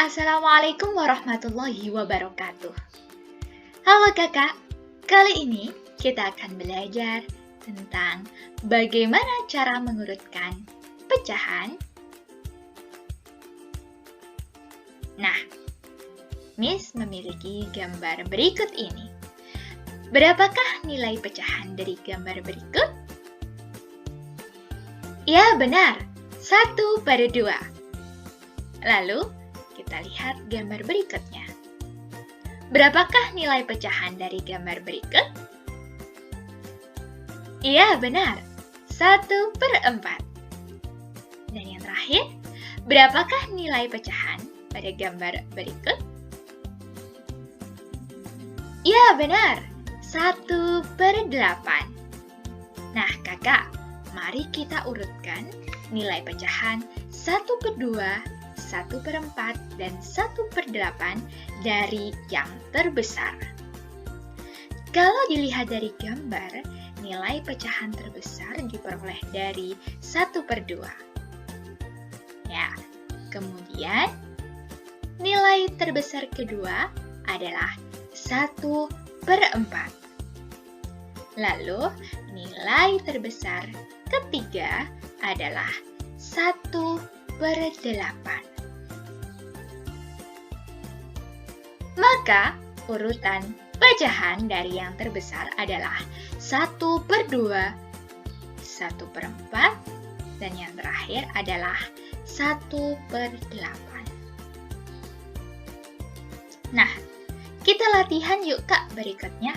Assalamualaikum warahmatullahi wabarakatuh. Halo kakak, kali ini kita akan belajar tentang bagaimana cara mengurutkan pecahan. Nah, Miss memiliki gambar berikut ini. Berapakah nilai pecahan dari gambar berikut? Ya benar, 1/2. Lalu, kita lihat gambar berikutnya. Berapakah nilai pecahan dari gambar berikut? Iya, benar. 1/4. Dan yang terakhir, berapakah nilai pecahan pada gambar berikut? Iya, benar. 1/8. Nah, kakak, mari kita urutkan nilai pecahan 1/2, 1/4, dan 1/8 dari yang terbesar. Kalau dilihat dari gambar, nilai pecahan terbesar diperoleh dari 1/2. Ya, kemudian nilai terbesar kedua adalah 1/4. Lalu, nilai terbesar ketiga adalah 1/8. Maka, urutan pecahan dari yang terbesar adalah 1/2, 1/4, dan yang terakhir adalah 1/8. Nah, kita latihan yuk kak berikutnya.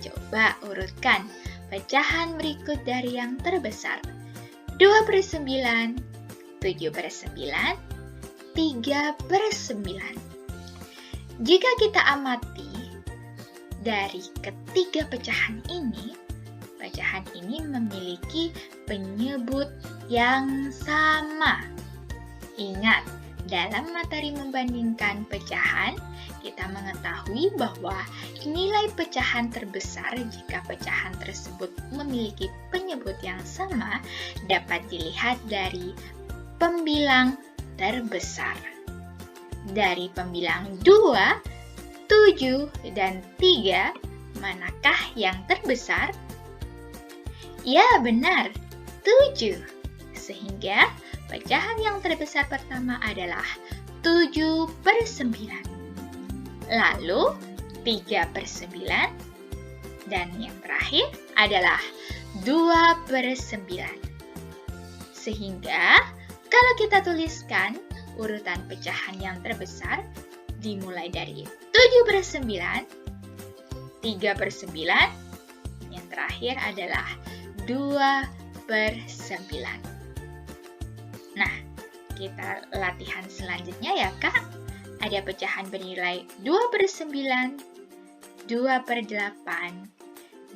Coba urutkan pecahan berikut dari yang terbesar. 2/9, 7/9, 3/9. Jika kita amati dari ketiga pecahan ini memiliki penyebut yang sama. Ingat, dalam materi membandingkan pecahan, kita mengetahui bahwa nilai pecahan terbesar jika pecahan tersebut memiliki penyebut yang sama dapat dilihat dari pembilang terbesar. Dari pembilang 2, 7, dan 3, manakah yang terbesar? Ya, benar, 7. Sehingga pecahan yang terbesar pertama adalah 7/9. Lalu 3/9, dan yang terakhir adalah 2/9. Sehingga kalau kita tuliskan urutan pecahan yang terbesar dimulai dari 7/9, 3/9, yang terakhir adalah 2/9. Nah, kita latihan selanjutnya ya kak. Ada pecahan bernilai 2/9, 2/8,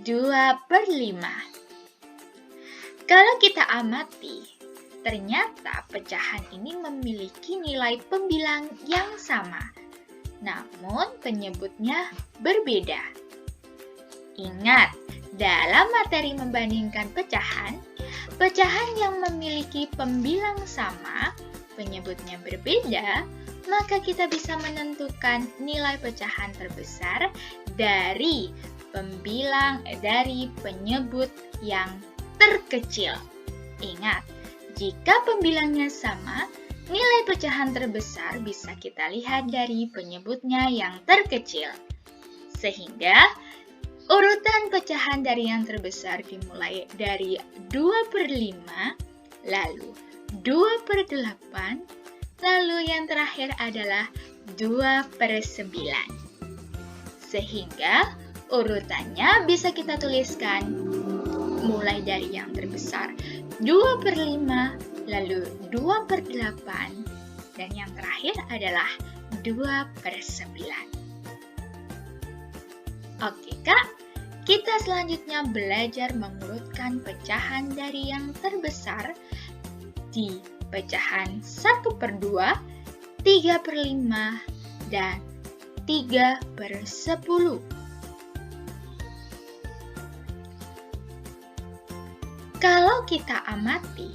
2/5. Kalau kita amati, ternyata pecahan ini memiliki nilai pembilang yang sama, namun penyebutnya berbeda. Ingat, dalam materi membandingkan pecahan yang memiliki pembilang sama, penyebutnya berbeda, maka kita bisa menentukan nilai pecahan terbesar dari penyebut yang terkecil. Ingat, jika pembilangnya sama, nilai pecahan terbesar bisa kita lihat dari penyebutnya yang terkecil. Sehingga, urutan pecahan dari yang terbesar dimulai dari 2/5, lalu 2/8, lalu yang terakhir adalah 2/9. Sehingga, urutannya bisa kita tuliskan mulai dari yang terbesar 2/5, lalu 2/8, dan yang terakhir adalah 2/9. Oke kak, kita selanjutnya belajar mengurutkan pecahan dari yang terbesar di pecahan 1/2, 3/5, dan 3/10. Kalau kita amati,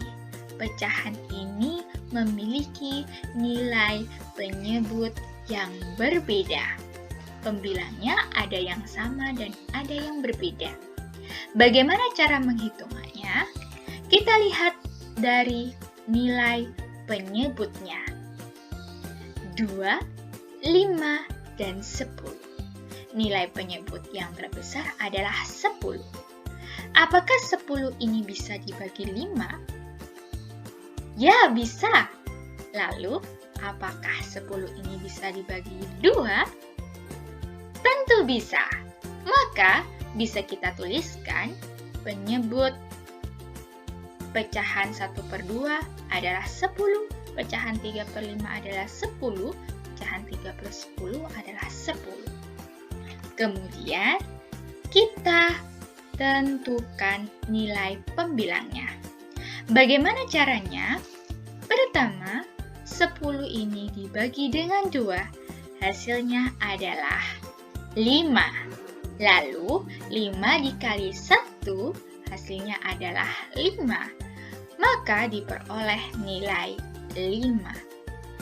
pecahan ini memiliki nilai penyebut yang berbeda. Pembilangnya ada yang sama dan ada yang berbeda. Bagaimana cara menghitungnya? Kita lihat dari nilai penyebutnya. 2, 5, dan 10. Nilai penyebut yang terbesar adalah 10. Apakah 10 ini bisa dibagi 5? Ya, bisa. Lalu, apakah 10 ini bisa dibagi 2? Tentu bisa. Maka, bisa kita tuliskan penyebut pecahan 1/2 adalah 10, pecahan 3/5 adalah 10, pecahan 3/10 adalah 10. Kemudian, kita tentukan nilai pembilangnya. Bagaimana caranya? Pertama, 10 ini dibagi dengan 2, hasilnya adalah 5. Lalu, 5 dikali 1, hasilnya adalah 5. Maka diperoleh nilai 5.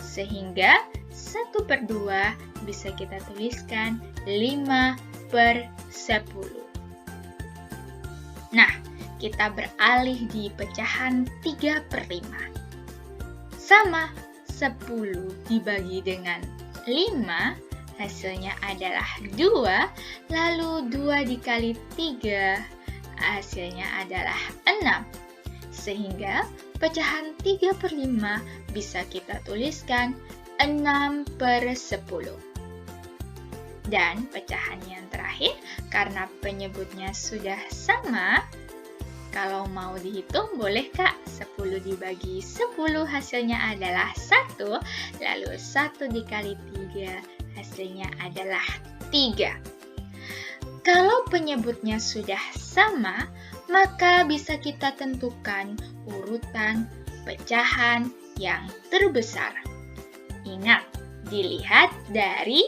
Sehingga 1/2 bisa kita tuliskan 5/10. Nah, kita beralih di pecahan 3/5. Sama, 10 dibagi dengan 5, hasilnya adalah 2, lalu 2 dikali 3, hasilnya adalah 6. Sehingga pecahan 3/5 bisa kita tuliskan 6/10. Dan pecahan yang terakhir, karena penyebutnya sudah sama, kalau mau dihitung boleh Kak, 10 dibagi 10 hasilnya adalah 1, lalu 1 dikali 3 hasilnya adalah 3. Kalau penyebutnya sudah sama, maka bisa kita tentukan urutan pecahan yang terbesar. Ingat, dilihat dari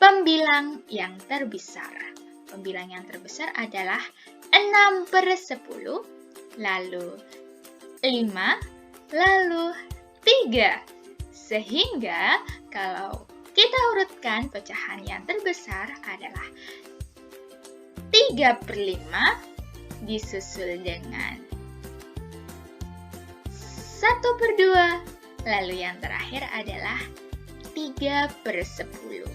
pembilang yang terbesar. Pembilang yang terbesar adalah 6/10, lalu 5, lalu 3. Sehingga kalau kita urutkan pecahan yang terbesar adalah 3/5 disusul dengan 1/2, lalu yang terakhir adalah 3/10.